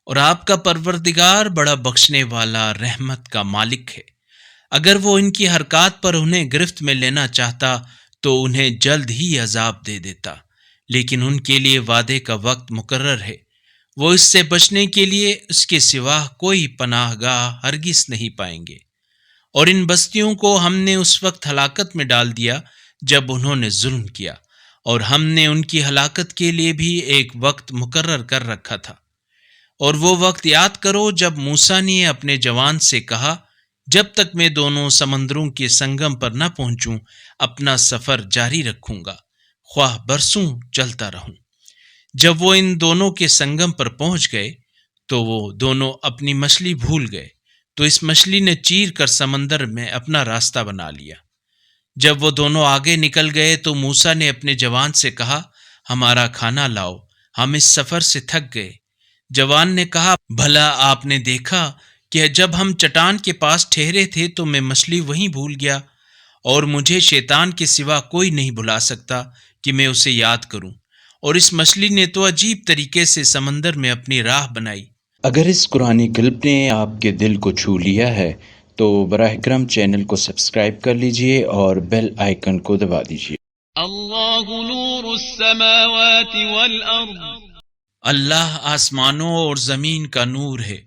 اور آپ کا پروردگار بڑا بخشنے والا رحمت کا مالک ہے۔ اگر وہ ان کی حرکات پر انہیں گرفت میں لینا چاہتا تو انہیں جلد ہی عذاب دے دیتا، لیکن ان کے لیے وعدے کا وقت مقرر ہے۔ وہ اس سے بچنے کے لیے اس کے سوا کوئی پناہ گاہ ہرگز نہیں پائیں گے۔ اور ان بستیوں کو ہم نے اس وقت ہلاکت میں ڈال دیا جب انہوں نے ظلم کیا، اور ہم نے ان کی ہلاکت کے لیے بھی ایک وقت مقرر کر رکھا تھا۔ اور وہ وقت یاد کرو جب موسیٰ نے اپنے جوان سے کہا، جب تک میں دونوں سمندروں کے سنگم پر نہ پہنچوں اپنا سفر جاری رکھوں گا، خواہ برسوں چلتا رہوں۔ جب وہ ان دونوں کے سنگم پر پہنچ گئے تو وہ دونوں اپنی مچھلی بھول گئے، تو اس مچھلی نے چیر کر سمندر میں اپنا راستہ بنا لیا۔ جب وہ دونوں آگے نکل گئے تو موسیٰ نے اپنے جوان سے کہا، ہمارا کھانا لاؤ، ہم اس سفر سے تھک گئے۔ جوان نے کہا، بھلا آپ نے دیکھا کہ جب ہم چٹان کے پاس ٹھہرے تھے تو میں مچھلی وہیں بھول گیا، اور مجھے شیطان کے سوا کوئی نہیں بھلا سکتا کہ میں اسے یاد کروں، اور اس مچھلی نے تو عجیب طریقے سے سمندر میں اپنی راہ بنائی۔ اگر اس قرآنی کلپ نے آپ کے دل کو چھو لیا ہے تو براہ کرم چینل کو سبسکرائب کر لیجئے اور بیل آئیکن کو دبا دیجئے۔ اللہ نور السماوات والارض، اللہ آسمانوں اور زمین کا نور ہے۔